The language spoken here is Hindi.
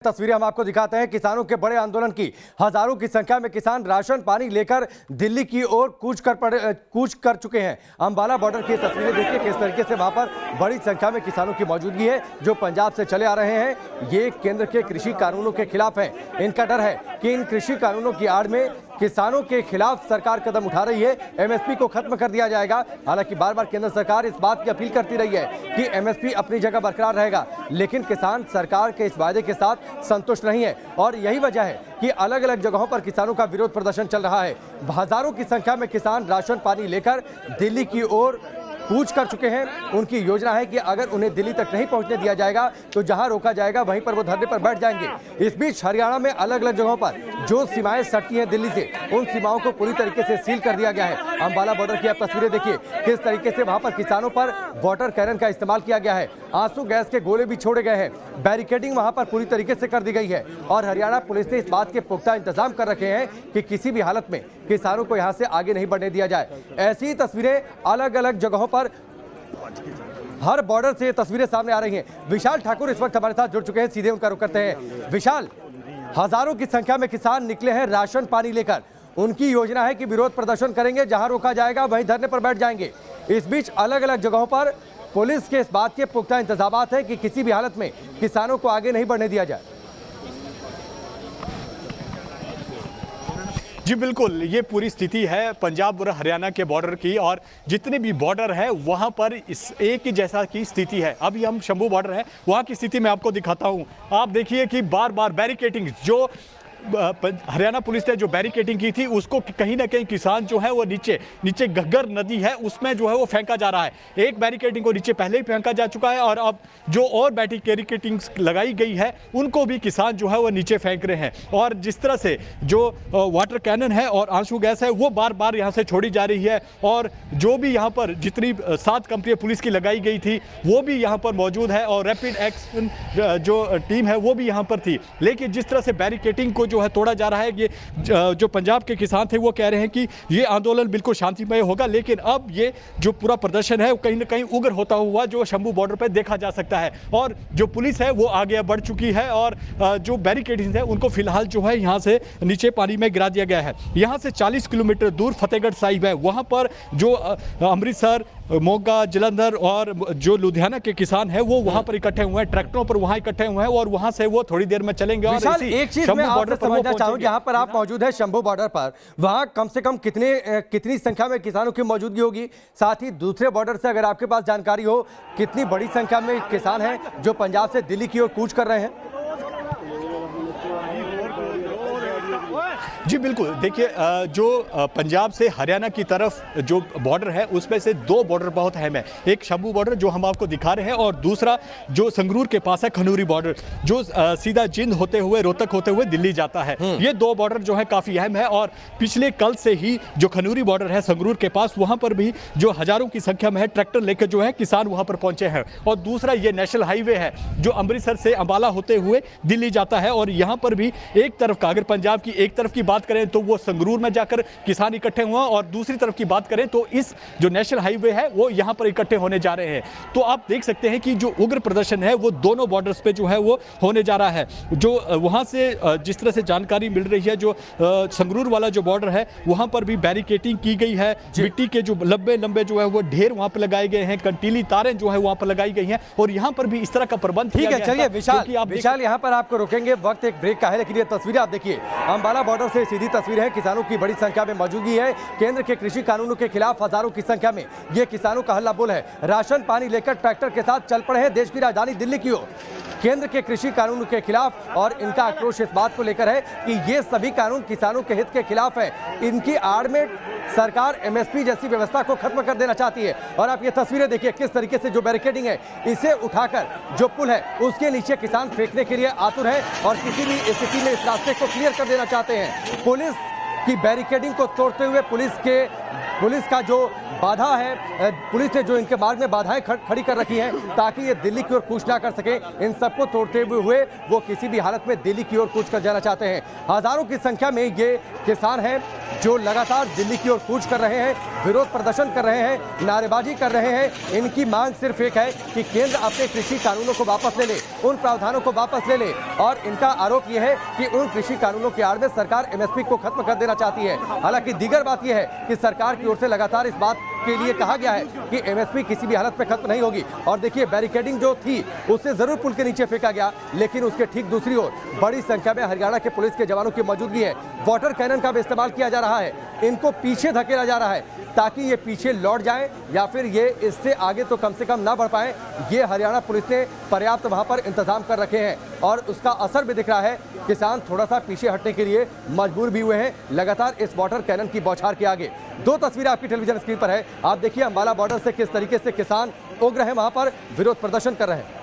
तस्वीरें हम आपको दिखाते हैं किसानों के बड़े आंदोलन की। हजारों की संख्या में किसान राशन पानी लेकर दिल्ली की ओर कूच कर चुके हैं। अंबाला बॉर्डर की तस्वीरें देखिए किस तरीके से वहां पर बड़ी संख्या में किसानों की मौजूदगी है जो पंजाब से चले आ रहे हैं। ये केंद्र के कृषि कानूनों के खिलाफ है। इनका डर है कि इन कृषि कानूनों की आड़ में किसानों के खिलाफ सरकार कदम उठा रही है, एमएसपी को खत्म कर दिया जाएगा। हालांकि बार बार केंद्र सरकार इस बात की अपील करती रही है कि एमएसपी अपनी जगह बरकरार रहेगा, लेकिन किसान सरकार के इस वायदे के साथ संतुष्ट नहीं है और यही वजह है कि अलग अलग जगहों पर किसानों का विरोध प्रदर्शन चल रहा है। हजारों की संख्या में किसान राशन पानी लेकर दिल्ली की ओर कूच कर चुके हैं। उनकी योजना है कि अगर उन्हें दिल्ली तक नहीं पहुंचने दिया जाएगा तो जहां रोका जाएगा वहीं पर वो धरने पर बैठ जाएंगे। इस बीच हरियाणा में अलग अलग जगहों पर जो सीमाएं सटती हैं दिल्ली से, उन सीमाओं को पूरी तरीके से सील कर दिया गया है। अंबाला बॉर्डर की आप तस्वीरें देखिए किस तरीके से वहां पर किसानों पर वाटर कैनन का इस्तेमाल किया गया है, आंसू गैस के गोले भी छोड़े गए हैं, बैरिकेडिंग वहां पर पूरी तरीके से कर दी गई है और हरियाणा पुलिस ने इस बात के पुख्ता इंतजाम कर रखे हैं कि किसी भी हालत में किसानों को यहां से आगे नहीं बढ़ने दिया जाए। ऐसी ही तस्वीरें अलग अलग जगहों पर हर बॉर्डर से तस्वीरें सामने आ रही हैं। विशाल ठाकुर इस वक्त हमारे साथ जुड़ चुके हैं, सीधे उनका रुख करते हैं। विशाल, हजारों की संख्या में किसान निकले हैं राशन पानी लेकर। उनकी योजना है कि विरोध प्रदर्शन करेंगे, जहां रोका जाएगा वहीं धरने पर बैठ जाएंगे। इस बीच अलग अलग जगहों पर पुलिस के इस बात के पुख्ता इंतजाम हैं कि किसी भी हालत में किसानों को आगे नहीं बढ़ने दिया जाए। जी बिल्कुल, ये पूरी स्थिति है पंजाब और हरियाणा के बॉर्डर की और जितने भी बॉर्डर है वहाँ पर इस एक ही जैसा की स्थिति है। अभी हम शंभू बॉर्डर है, वहाँ की स्थिति मैं आपको दिखाता हूँ। आप देखिए कि बार बार बैरिकेटिंग जो हरियाणा पुलिस ने जो बैरिकेटिंग की थी उसको कहीं ना कहीं किसान जो है वो नीचे घग्गर नदी है उसमें जो है वो फेंका जा रहा है। एक बैरिकेटिंग को नीचे पहले ही फेंका जा चुका है और अब जो और बैरिकेटिंग लगाई गई है उनको भी किसान जो है वो नीचे फेंक रहे हैं। और जिस तरह से जो वाटर कैनन है और आंसू गैस है वो बार बार यहाँ से छोड़ी जा रही है और जो भी यहाँ पर जितनी 7 कंपनियाँ पुलिस की लगाई गई थी वो भी यहाँ पर मौजूद है और रैपिड एक्शन जो टीम है वो भी यहाँ पर थी। लेकिन जिस तरह से बैरिकेटिंग को जो है तोड़ा जा रहा है, ये जो पंजाब के किसान थे वो कह रहे हैं कि ये आंदोलन बिल्कुल शांतिमय होगा, लेकिन अब ये जो पूरा प्रदर्शन है कहीं ना कहीं उग्र होता हुआ जो शंभू बॉर्डर पर देखा जा सकता है। और जो पुलिस है वो आगे बढ़ चुकी है और जो बैरिकेडिंग है उनको फिलहाल जो है यहाँ से नीचे पानी में गिरा दिया गया है। यहाँ से 40 किलोमीटर दूर फतेहगढ़ साहिब है, वहाँ पर जो अमृतसर, मोगा, जलंधर और जो लुधियाना के किसान हैं वो वहाँ पर इकट्ठे हुए हैं, ट्रैक्टरों पर वहाँ इकट्ठे हुए हैं और वहाँ से वो थोड़ी देर में चलेंगे। और एक चीज मैं आपसे समझना चाहूँ, जहाँ पर आप मौजूद है शंभू बॉर्डर पर, वहाँ कम से कम कितनी संख्या में किसानों की मौजूदगी होगी? साथ ही दूसरे बॉर्डर से अगर आपके पास जानकारी हो, कितनी बड़ी संख्या में किसान हैं जो पंजाब से दिल्ली की ओर कूच कर रहे हैं? जी बिल्कुल, देखिए जो पंजाब से हरियाणा की तरफ जो बॉर्डर है उसमें से 2 बॉर्डर बहुत अहम है। एक शंभू बॉर्डर जो हम आपको दिखा रहे हैं और दूसरा जो संगरूर के पास है खनूरी बॉर्डर जो सीधा जिंद होते हुए रोहतक होते हुए दिल्ली जाता है। ये 2 बॉर्डर जो है काफ़ी अहम है और पिछले कल से ही जो खनूरी बॉर्डर है संगरूर के पास, वहाँ पर भी जो हजारों की संख्या में है ट्रैक्टर लेकर जो है किसान वहाँ पर पहुँचे हैं। और दूसरा ये नेशनल हाईवे है जो अमृतसर से अंबाला होते हुए दिल्ली जाता है और यहाँ पर भी एक तरफ का, अगर पंजाब की एक तरफ की बात करें तो वो संगरूर में जाकर किसान इकट्ठे हुए और दूसरी तरफ की बात करें तो इस जो नेशनल हाईवे है वो यहां पर इकट्ठे होने जा रहे हैं। तो आप देख सकते हैं कि जो उग्र प्रदर्शन है वो दोनों बॉर्डर्स पे जो है वो होने जा रहा है। जो वहां से जिस तरह से जानकारी मिल रही है, जो संगरूर वाला जो बॉर्डर है वहां पर भी बैरिकेटिंग की गई है, मिट्टी के जो लंबे जो है वो ढेर वहां पर लगाए गए हैं, कंटीली तारें जो है वहां पर लगाई गई हैं और यहां पर भी इस तरह का प्रबंध ठीक है। चलिए विशाल यहां पर आपको रोकेंगे, वक्त एक ब्रेक का है, लेकिन ये तस्वीरें आप देखिए अंबाला बॉर्डर से सीधी तस्वीरें हैं। किसानों की बड़ी संख्या में मौजूदगी है। केंद्र के कृषि कानूनों के खिलाफ हजारों की संख्या में ये किसानों का हल्ला बोल है। राशन पानी लेकर ट्रैक्टर के साथ चल पड़े हैं देश की राजधानी दिल्ली की ओर। केंद्र के कृषि कानूनों के खिलाफ और इनका आक्रोश इस बात को लेकर है कि ये सभी कानून किसानों के हित के खिलाफ है। इनकी आड़ में सरकार एमएसपी जैसी व्यवस्था को खत्म कर देना चाहती है। और आप ये तस्वीरें देखिए किस तरीके से जो बैरिकेडिंग है इसे उठाकर जो पुल है उसके नीचे किसान फेंकने के लिए आतुर है और किसी भी स्थिति में इस रास्ते को क्लियर कर देना चाहते हैं। पुलिस की बैरिकेडिंग को तोड़ते हुए पुलिस के पुलिस का जो बाधा है, पुलिस ने जो इनके मार्ग में बाधाएं खड़ी कर रखी हैं ताकि ये दिल्ली की ओर कूच ना कर सके, इन सबको तोड़ते हुए वो किसी भी हालत में दिल्ली की ओर कूच कर जाना चाहते हैं। हजारों की संख्या में ये किसान हैं जो लगातार दिल्ली की ओर कूच कर रहे हैं, विरोध प्रदर्शन कर रहे हैं, नारेबाजी कर रहे हैं। इनकी मांग सिर्फ एक है कि केंद्र अपने कृषि कानूनों को वापस ले ले, उन प्रावधानों को वापस ले ले। और इनका आरोप यह है कि उन कृषि कानूनों के आड़ में सरकार एमएसपी को खत्म कर देना चाहती है। हालांकि दीगर बात यह है कि सरकार की ओर से लगातार इस बात के लिए कहा गया है कि एमएसपी किसी भी हालत में खत्म नहीं होगी। और देखिए, बैरिकेडिंग जो थी उससे जरूर पुल के नीचे फेंका गया, लेकिन उसके ठीक दूसरी ओर बड़ी संख्या में हरियाणा के पुलिस के जवानों की मौजूदगी है। वाटर कैनन का भी इस्तेमाल किया जा रहा है, इनको पीछे धकेला जा रहा है ताकि ये पीछे लौट जाए या फिर ये इससे आगे तो कम से कम ना बढ़ पाए। ये हरियाणा पुलिस ने पर्याप्त वहां पर इंतजाम कर रखे हैं और उसका असर भी दिख रहा है। किसान थोड़ा सा पीछे हटने के लिए मजबूर भी हुए हैं लगातार इस वाटर कैनन की बौछार के आगे। दो तस्वीरें आपकी टेलीविजन स्क्रीन पर है, आप देखिए अंबाला बॉर्डर से किस तरीके से किसान उग्र है, वहां पर विरोध प्रदर्शन कर रहे हैं।